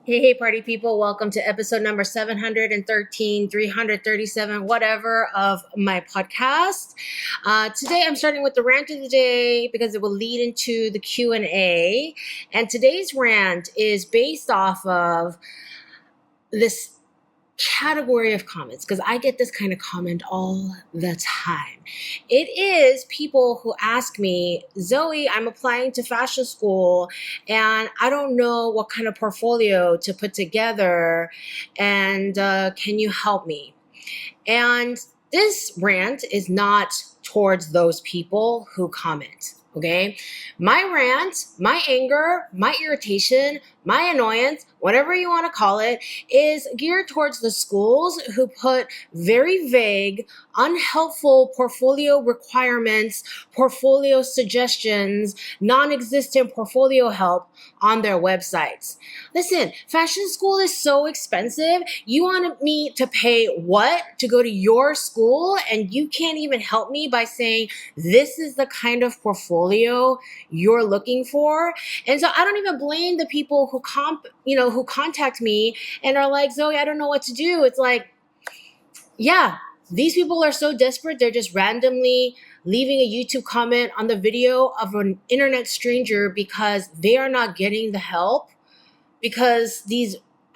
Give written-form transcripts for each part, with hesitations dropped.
Hey, party people, welcome to episode number 713, 337, whatever of my podcast. Today I'm starting with the rant of the day because it will lead into the Q&A. And today's rant is based off of this category of comments because I get this kind of comment all the time. It is people who ask me, Zoe, I'm applying to fashion school and I don't know what kind of portfolio to put together, and can you help me? And this rant is not towards those people who comment. Okay. My rant, my anger, my irritation, my annoyance, whatever you want to call it, is geared towards the schools who put very vague, unhelpful portfolio requirements, portfolio suggestions, non-existent portfolio help on their websites. Listen, fashion school is so expensive. You want me to pay what to go to your school, and you can't even help me by saying this is the kind of portfolio you're looking for. And so I don't even blame the people who who contact me and are like, Zoe, I don't know what to do. It's like, yeah, these people are so desperate. They're just randomly leaving a YouTube comment on the video of an internet stranger because they are not getting the help. Because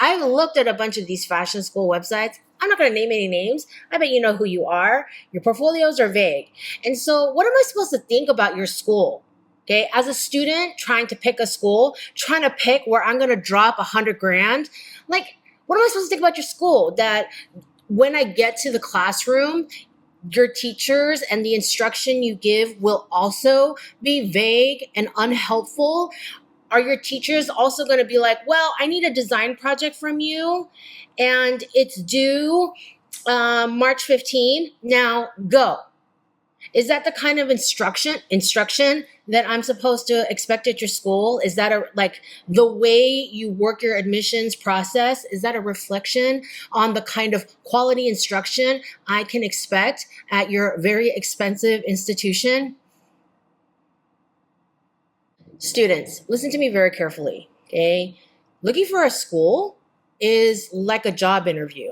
I've looked at a bunch of these fashion school websites. I'm not going to name any names. I bet you know who you are. Your portfolios are vague. And so what am I supposed to think about your school? Okay, as a student trying to pick a school, trying to pick where I'm going to drop $100,000, like, what am I supposed to think about your school? That when I get to the classroom, your teachers and the instruction you give will also be vague and unhelpful? Are your teachers also going to be like, well, I need a design project from you and it's due March 15. Now go. Is that the kind of instruction that I'm supposed to expect at your school? Is that the way you work your admissions process? Is that a reflection on the kind of quality instruction I can expect at your very expensive institution? Students, listen to me very carefully, okay? Looking for a school is like a job interview.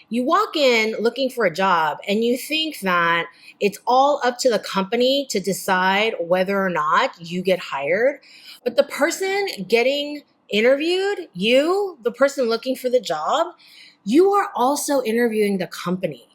You walk in looking for a job and you think that it's all up to the company to decide whether or not you get hired. But the person getting interviewed, the person looking for the job, you are also interviewing the company.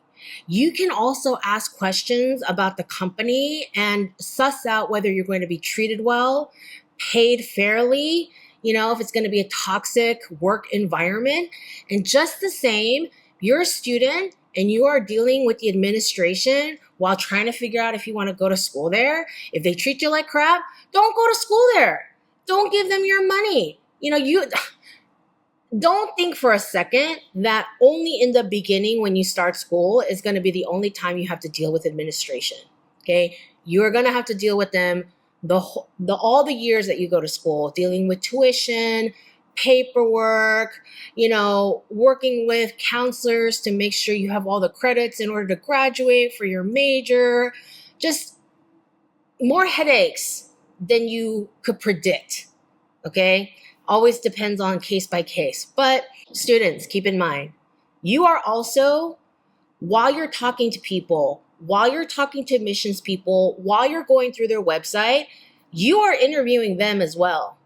You can also ask questions about the company and suss out whether you're going to be treated well, paid fairly, if it's going to be a toxic work environment. And just the same, you're a student and you are dealing with the administration while trying to figure out if you want to go to school there. If they treat you like crap, don't go to school there. Don't give them your money. You don't think for a second that only in the beginning when you start school is going to be the only time you have to deal with administration. Okay? You're going to have to deal with them all the years that you go to school, dealing with tuition, paperwork, working with counselors to make sure you have all the credits in order to graduate for your major. Just more headaches than you could predict. Okay? Always depends on case by case. But students, keep in mind, you are also, while you're talking to people, while you're talking to admissions people, while you're going through their website, you are interviewing them as well.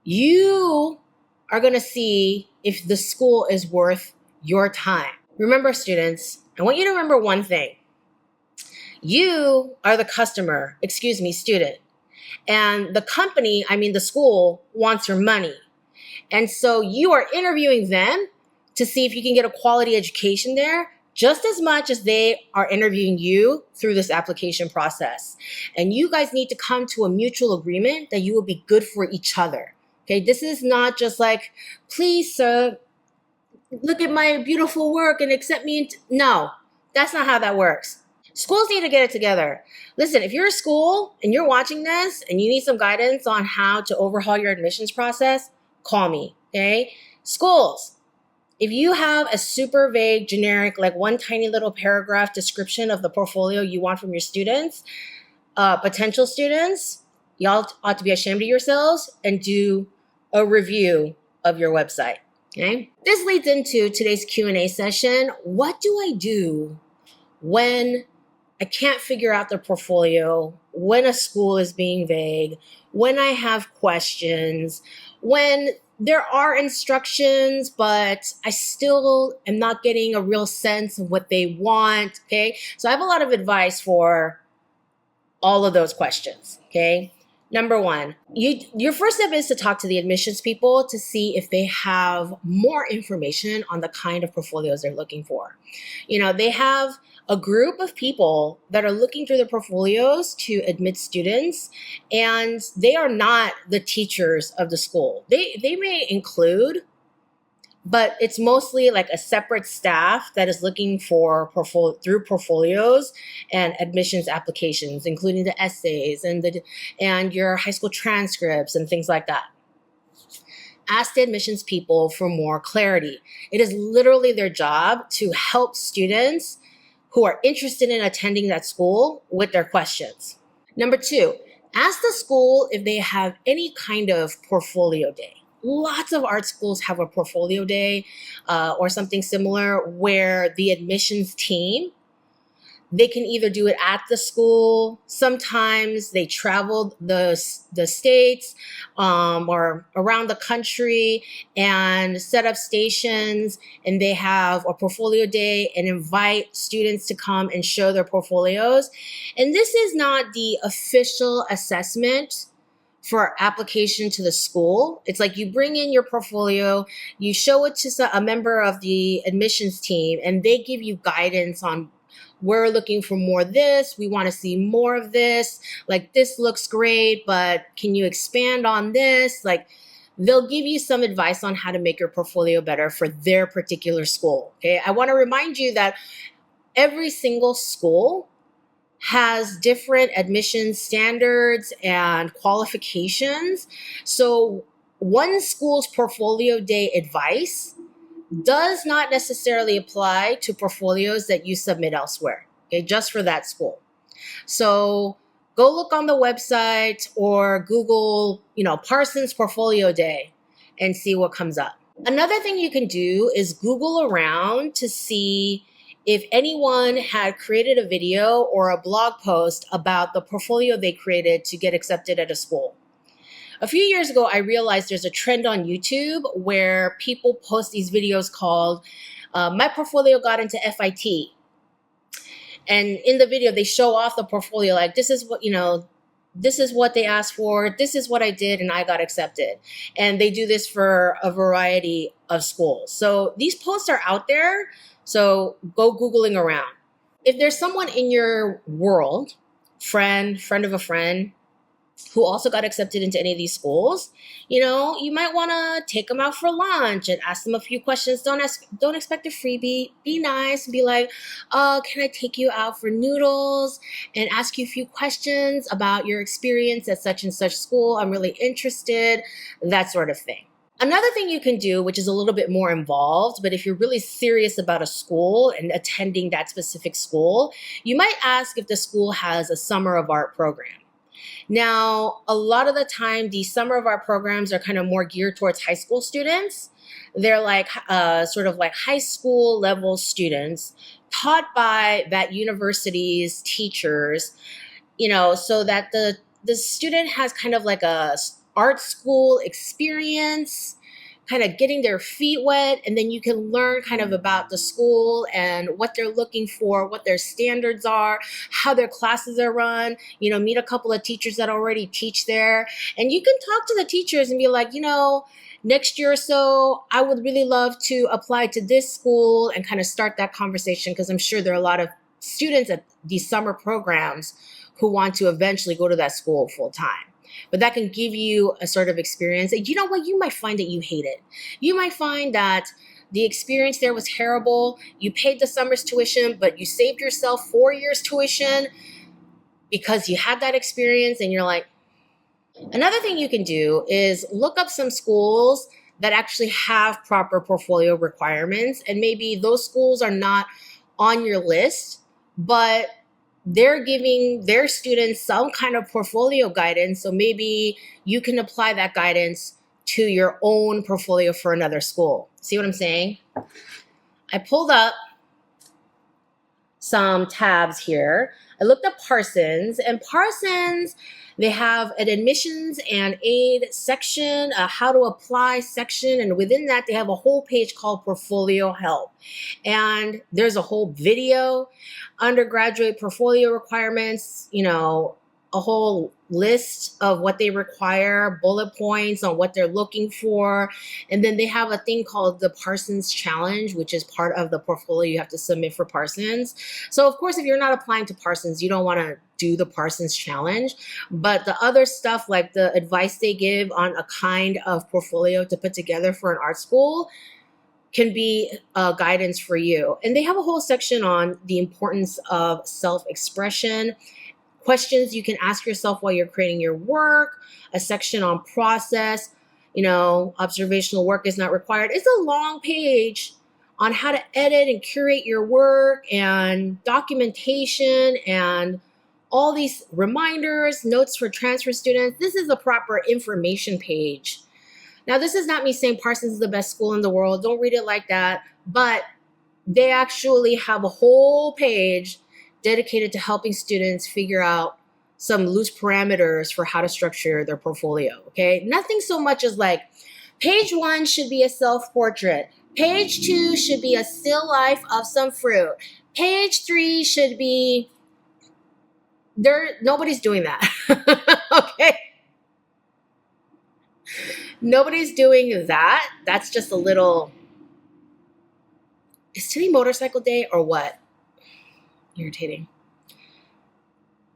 You are going to see if the school is worth your time. Remember, students, I want you to remember one thing. You are the customer, student. And the company, the school, wants your money. And so you are interviewing them to see if you can get a quality education there, just as much as they are interviewing you through this application process. And you guys need to come to a mutual agreement that you will be good for each other. Okay, this is not just like, please, sir, look at my beautiful work and accept me. No, that's not how that works. Schools need to get it together. Listen, if you're a school and you're watching this and you need some guidance on how to overhaul your admissions process, call me, okay? Schools, if you have a super vague, generic, like one tiny little paragraph description of the portfolio you want from your students, potential students, y'all ought to be ashamed of yourselves and do a review of your website. Okay. This leads into today's Q&A session. What do I do when I can't figure out the portfolio, when a school is being vague, when I have questions, when there are instructions, but I still am not getting a real sense of what they want? Okay. So I have a lot of advice for all of those questions. Okay. Number one, your first step is to talk to the admissions people to see if they have more information on the kind of portfolios they're looking for. They have a group of people that are looking through the portfolios to admit students, and they are not the teachers of the school. They may include, but it's mostly like a separate staff that is looking for through portfolios and admissions applications, including the essays and your high school transcripts and things like that. Ask the admissions people for more clarity. It is literally their job to help students who are interested in attending that school with their questions. Number two, ask the school if they have any kind of portfolio day. Lots of art schools have a portfolio day or something similar where the admissions team, they can either do it at the school. Sometimes they travel the states or around the country and set up stations, and they have a portfolio day and invite students to come and show their portfolios. And this is not the official assessment for application to the school. It's like you bring in your portfolio, you show it to a member of the admissions team, and they give you guidance on, we're looking for more of this, we want to see more of this, like this looks great, but can you expand on this? Like they'll give you some advice on how to make your portfolio better for their particular school. Okay, I want to remind you that every single school has different admission standards and qualifications. So one school's portfolio day advice does not necessarily apply to portfolios that you submit elsewhere, okay, just for that school. So go look on the website or Google, Parsons Portfolio Day and see what comes up. Another thing you can do is Google around to see if anyone had created a video or a blog post about the portfolio they created to get accepted at a school. A few years ago, I realized there's a trend on YouTube where people post these videos called My Portfolio Got into FIT. And in the video, they show off the portfolio like, this is what they asked for, this is what I did, and I got accepted. And they do this for a variety of schools. So these posts are out there, so go Googling around. If there's someone in your world, friend of a friend, who also got accepted into any of these schools, you might want to take them out for lunch and ask them a few questions. Don't expect a freebie. Be nice and be like, can I take you out for noodles and ask you a few questions about your experience at such and such school? I'm really interested, that sort of thing. Another thing you can do, which is a little bit more involved, but if you're really serious about a school and attending that specific school, you might ask if the school has a summer of art program. Now, a lot of the time, these summer of art programs are kind of more geared towards high school students. They're like sort of like high school level students taught by that university's teachers, so that the student has kind of like a art school experience, kind of getting their feet wet, and then you can learn kind of about the school and what they're looking for, what their standards are, how their classes are run, meet a couple of teachers that already teach there. And you can talk to the teachers and be like, next year or so, I would really love to apply to this school, and kind of start that conversation, because I'm sure there are a lot of students at these summer programs who want to eventually go to that school full time. But that can give you a sort of experience. And you know what? You might find that you hate it. You might find that the experience there was terrible. You paid the summer's tuition, but you saved yourself 4 years tuition because you had that experience, and you're like. Another thing you can do is look up some schools that actually have proper portfolio requirements. And maybe those schools are not on your list, but they're giving their students some kind of portfolio guidance. So maybe you can apply that guidance to your own portfolio for another school. See what I'm saying? I pulled up some tabs here. I looked up Parsons, and Parsons, they have an admissions and aid section, a how to apply section, and within that they have a whole page called portfolio help. And there's a whole video, undergraduate portfolio requirements, a whole list of what they require, bullet points on what they're looking for. And then they have a thing called the Parsons Challenge, which is part of the portfolio you have to submit for Parsons. So of course, if you're not applying to Parsons, you don't want to do the Parsons Challenge. But the other stuff, like the advice they give on a kind of portfolio to put together for an art school, can be guidance for you. And they have a whole section on the importance of self-expression, questions you can ask yourself while you're creating your work, a section on process, observational work is not required. It's a long page on how to edit and curate your work and documentation and all these reminders, notes for transfer students. This is the proper information page. Now, this is not me saying Parsons is the best school in the world. Don't read it like that. But they actually have a whole page dedicated to helping students figure out some loose parameters for how to structure their portfolio, okay? Nothing so much as like, page 1 should be a self-portrait. Page 2 should be a still life of some fruit. Page 3 should be, nobody's doing that, okay? Nobody's doing that. That's just a little, is today motorcycle day or what? Irritating.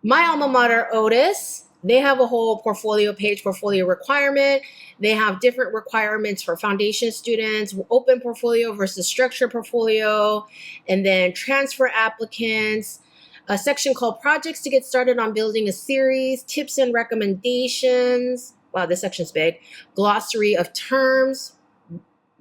My alma mater, Otis, they have a whole portfolio requirement. They have different requirements for foundation students, open portfolio versus structured portfolio, and then transfer applicants, a section called projects to get started on building a series, tips and recommendations. Wow, this section's big. Glossary of terms,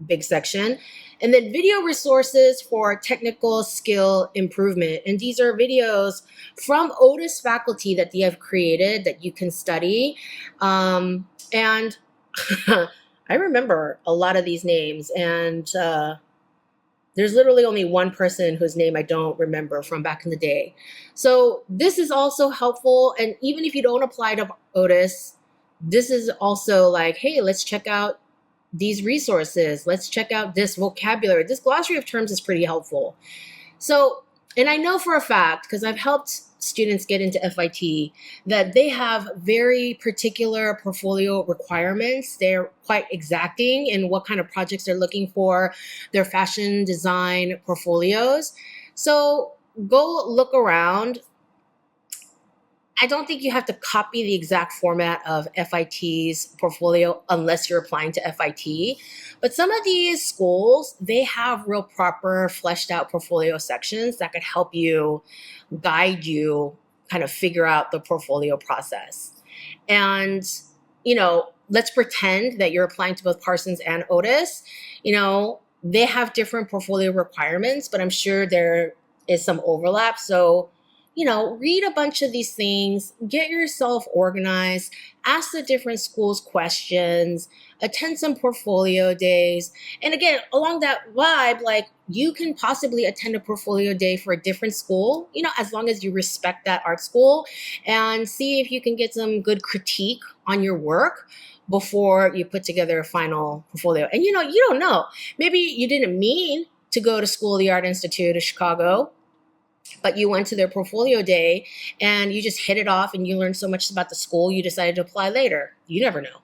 big section. And then video resources for technical skill improvement. And these are videos from Otis faculty that they have created that you can study. And I remember a lot of these names. And there's literally only one person whose name I don't remember from back in the day. So this is also helpful. And even if you don't apply to Otis, this is also like, hey, let's check out these resources. Let's check out this vocabulary. This glossary of terms is pretty helpful. So, and I know for a fact, because I've helped students get into FIT, that they have very particular portfolio requirements. They're quite exacting in what kind of projects they're looking for, their fashion design portfolios. So go look around. I don't think you have to copy the exact format of FIT's portfolio unless you're applying to FIT. But some of these schools, they have real proper fleshed out portfolio sections that could help you, guide you, kind of figure out the portfolio process. And, let's pretend that you're applying to both Parsons and Otis. They have different portfolio requirements, but I'm sure there is some overlap. So, read a bunch of these things, get yourself organized, ask the different schools questions, attend some portfolio days. And again, along that vibe, like you can possibly attend a portfolio day for a different school, as long as you respect that art school, and see if you can get some good critique on your work before you put together a final portfolio. And you don't know. Maybe you didn't mean to go to School of the Art Institute of Chicago, but you went to their portfolio day and you just hit it off and you learned so much about the school, you decided to apply later. You never know.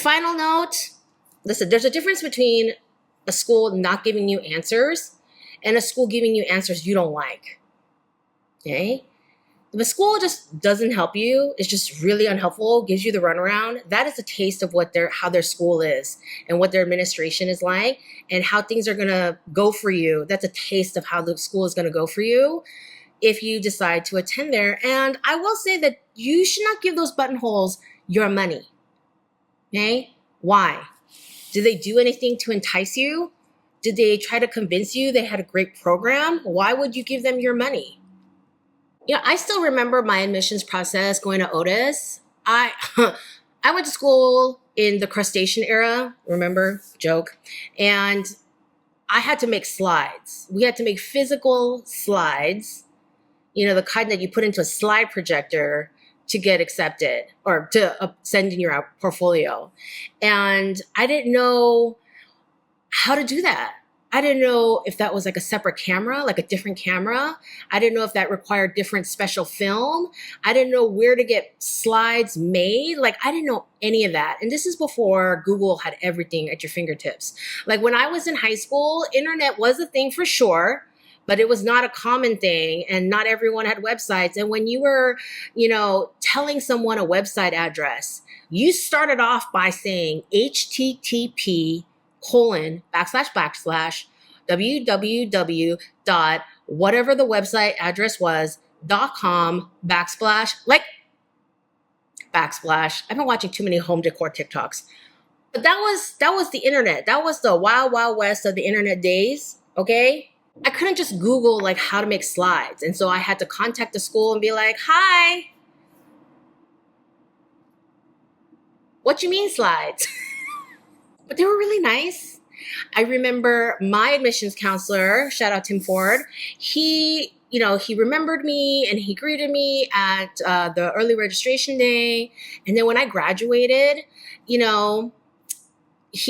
Final note, listen, there's a difference between a school not giving you answers and a school giving you answers you don't like. Okay? If a school just doesn't help you, it's just really unhelpful, gives you the runaround, that is a taste of how their school is and what their administration is like and how things are going to go for you. That's a taste of how the school is going to go for you if you decide to attend there. And I will say that you should not give those buttonholes your money. Okay? Why? Did they do anything to entice you? Did they try to convince you they had a great program? Why would you give them your money? I still remember my admissions process going to Otis. I went to school in the crustacean era, remember? Joke. And I had to make slides. We had to make physical slides, the kind that you put into a slide projector to get accepted or to send in your portfolio. And I didn't know how to do that. I didn't know if that was like a separate camera, like a different camera. I didn't know if that required different special film. I didn't know where to get slides made. Like, I didn't know any of that. And this is before Google had everything at your fingertips. Like, when I was in high school, internet was a thing for sure, but it was not a common thing, and not everyone had websites. And when you were, telling someone a website address, you started off by saying HTTP // dot whatever the website address was .com / like backsplash. I've been watching too many home decor TikToks, but that was the internet. That was the wild west of the internet days. Okay, I couldn't just Google like how to make slides, and so I had to contact the school and be like, "Hi, what you mean slides?" But they were really nice. I remember my admissions counselor, shout out Tim Ford, he remembered me and he greeted me at the early registration day. And then when I graduated, he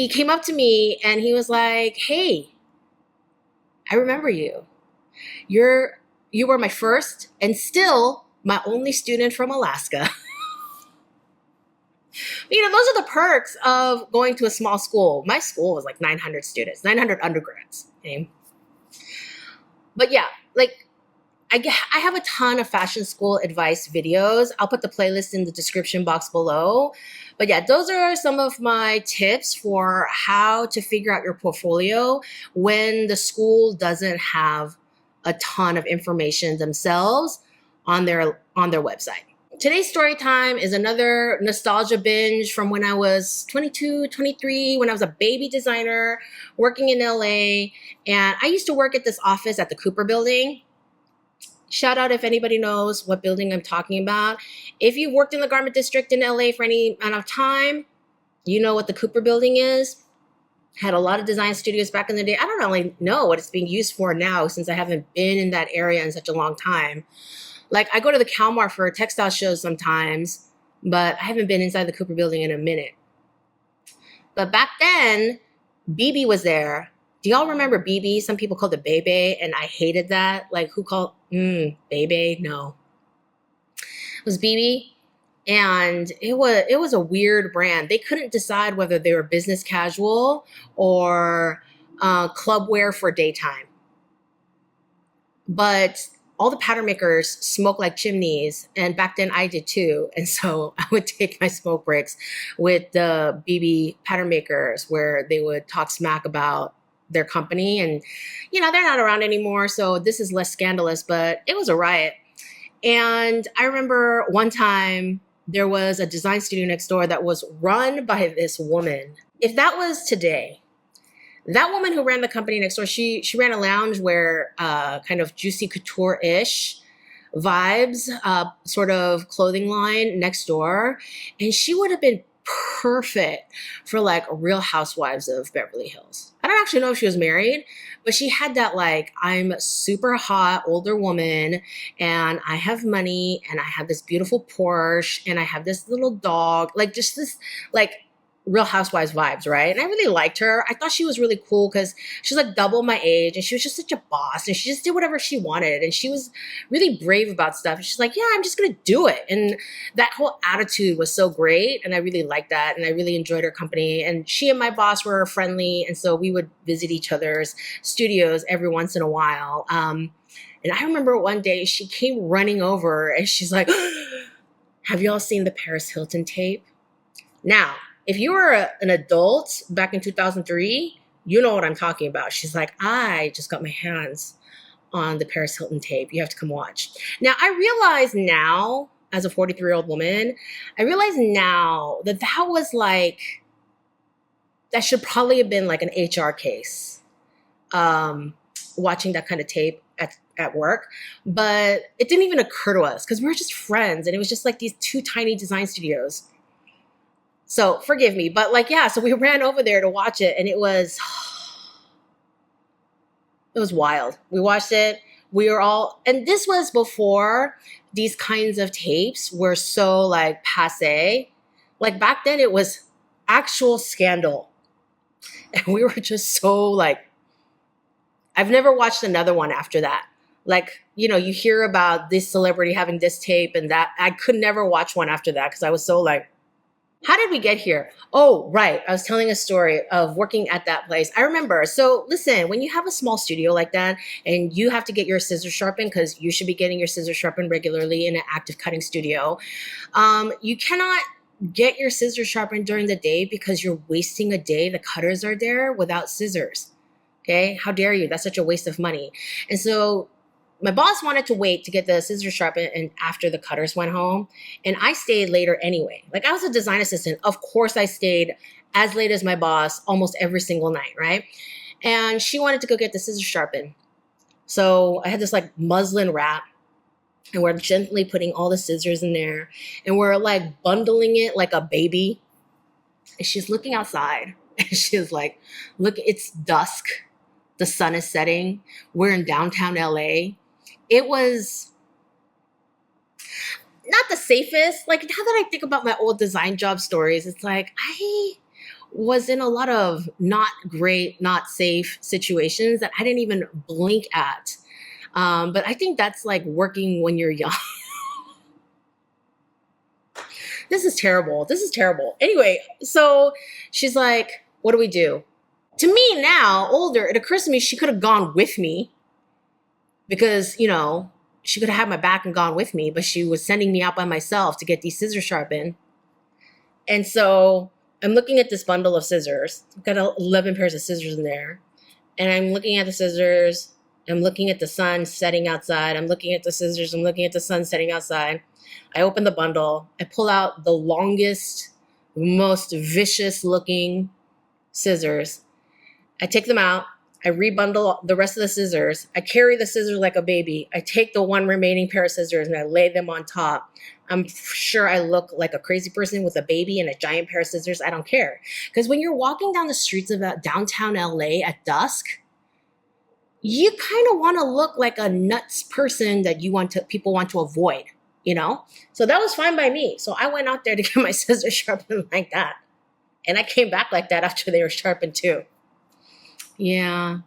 came up to me and he was like, "Hey, I remember you. You were my first and still my only student from Alaska." Those are the perks of going to a small school. My school was like 900 students, 900 undergrads. Okay? But yeah, like I have a ton of fashion school advice videos. I'll put the playlist in the description box below. But yeah, those are some of my tips for how to figure out your portfolio when the school doesn't have a ton of information themselves on their website. Today's story time is another nostalgia binge from when I was 22, 23, when I was a baby designer working in LA. And I used to work at this office at the Cooper Building. Shout out if anybody knows what building I'm talking about. If you've worked in the garment district in LA for any amount of time, you know what the Cooper Building is. Had a lot of design studios back in the day. I don't really know what it's being used for now since I haven't been in that area in such a long time. Like, I go to the Calmar for textile shows sometimes, but I haven't been inside the Cooper Building in a minute. But back then, BB was there. Do y'all remember BB? Some people called it Bebe, and I hated that. Like, who called Bebe? No. It was BB, and it was a weird brand. They couldn't decide whether they were business casual or club wear for daytime. But all the pattern makers smoke like chimneys. And back then I did too. And so I would take my smoke breaks with the BB pattern makers where they would talk smack about their company. And, they're not around anymore. So this is less scandalous, but it was a riot. And I remember one time there was a design studio next door that was run by this woman. If that was today, that woman who ran the company next door, she ran a loungewear, kind of juicy couture-ish vibes, sort of clothing line next door. And she would have been perfect for like Real Housewives of Beverly Hills. I don't actually know if she was married, but she had that like, I'm super hot older woman and I have money and I have this beautiful Porsche and I have this little dog, like just this like Real Housewives vibes, right? And I really liked her. I thought she was really cool because she was like double my age and she was just such a boss and she just did whatever she wanted. And she was really brave about stuff. And she's like, yeah, I'm just going to do it. And that whole attitude was so great. And I really liked that. And I really enjoyed her company. And she and my boss were friendly. And so we would visit each other's studios every once in a while. And I remember one day she came running over and she's like, have you all seen the Paris Hilton tape? Now, if you were an adult back in 2003, you know what I'm talking about. She's like, I just got my hands on the Paris Hilton tape. You have to come watch. Now, I realize now, as a 43-year-old woman, I realize now that was like, that should probably have been like an HR case, watching that kind of tape at work. But it didn't even occur to us because we were just friends. And it was just like these two tiny design studios. So forgive me, but like, yeah, so we ran over there to watch it, and it was wild. We watched it. We were all, and this was before these kinds of tapes were so like passe. Like back then, it was actual scandal, and we were just so like, I've never watched another one after that. Like, you hear about this celebrity having this tape and that. I could never watch one after that because I was so like, how did we get here? Oh, right. I was telling a story of working at that place. I remember. So listen, when you have a small studio like that and you have to get your scissors sharpened, because you should be getting your scissors sharpened regularly in an active cutting studio, you cannot get your scissors sharpened during the day because you're wasting a day. The cutters are there without scissors. Okay. How dare you? That's such a waste of money. And so my boss wanted to wait to get the scissors sharpened and after the cutters went home. And I stayed later anyway. Like, I was a design assistant. Of course, I stayed as late as my boss almost every single night, right? And she wanted to go get the scissors sharpened. So I had this like muslin wrap, and we're gently putting all the scissors in there, and we're like bundling it like a baby. And she's looking outside and she's like, look, it's dusk. The sun is setting. We're in downtown LA. It was not the safest. Like, now that I think about my old design job stories, it's like I was in a lot of not great, not safe situations that I didn't even blink at. But I think that's like working when you're young. This is terrible. This is terrible. Anyway, so she's like, what do we do? To me now, older, it occurs to me she could have gone with me because, she could have had my back and gone with me, but she was sending me out by myself to get these scissors sharpened. And so I'm looking at this bundle of scissors. I've got 11 pairs of scissors in there. And I'm looking at the scissors. I'm looking at the sun setting outside. I'm looking at the scissors. I'm looking at the sun setting outside. I open the bundle. I pull out the longest, most vicious looking scissors. I take them out. I rebundle the rest of the scissors. I carry the scissors like a baby. I take the one remaining pair of scissors and I lay them on top. I'm sure I look like a crazy person with a baby and a giant pair of scissors. I don't care. Because when you're walking down the streets of downtown LA at dusk, you kind of want to look like a nuts person that people want to avoid, So that was fine by me. So I went out there to get my scissors sharpened like that. And I came back like that after they were sharpened too. Yeah.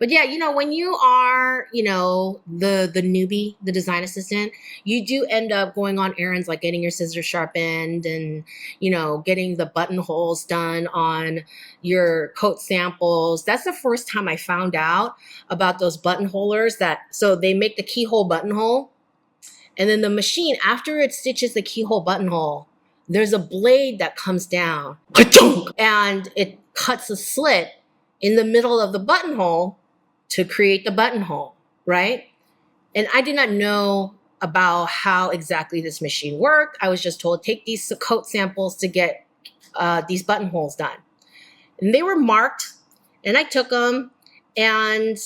But yeah, when you are, the newbie, the design assistant, you do end up going on errands like getting your scissors sharpened and, getting the buttonholes done on your coat samples. That's the first time I found out about those buttonholers so they make the keyhole buttonhole. And then the machine, after it stitches the keyhole buttonhole, there's a blade that comes down and it cuts a slit in the middle of the buttonhole to create the buttonhole, right? And I did not know about how exactly this machine worked. I was just told, take these coat samples to get these buttonholes done. And they were marked, and I took them. And,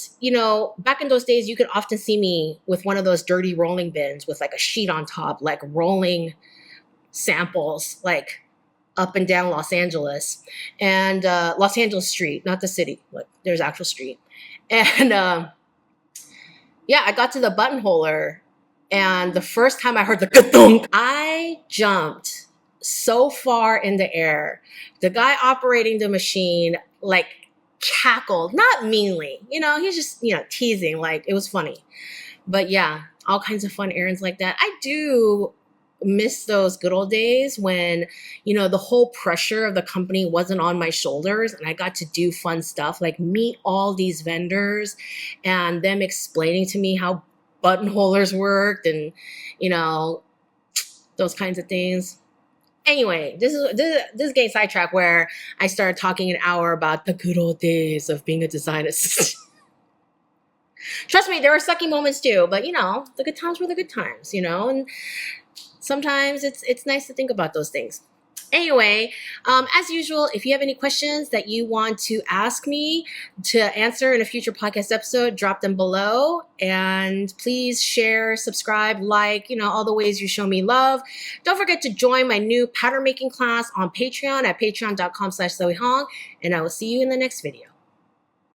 back in those days, you could often see me with one of those dirty rolling bins with like a sheet on top, like rolling samples, like up and down Los Angeles and Los Angeles Street, not the city. Like, there's actual street. And I got to the buttonholer, and the first time I heard the ka-thunk, I jumped so far in the air. The guy operating the machine like cackled, not meanly, he's just, teasing. Like, it was funny. But yeah, all kinds of fun errands like that. I do miss those good old days when, the whole pressure of the company wasn't on my shoulders and I got to do fun stuff like meet all these vendors and them explaining to me how buttonholers worked and, those kinds of things. Anyway, this is getting sidetracked where I started talking an hour about the good old days of being a design assistant. Trust me, there are sucky moments too, but the good times were the good times, and sometimes it's nice to think about those things. Anyway, as usual, if you have any questions that you want to ask me to answer in a future podcast episode, drop them below. And please share, subscribe, like, all the ways you show me love. Don't forget to join my new pattern making class on Patreon at patreon.com/Zoe Hong. And I will see you in the next video.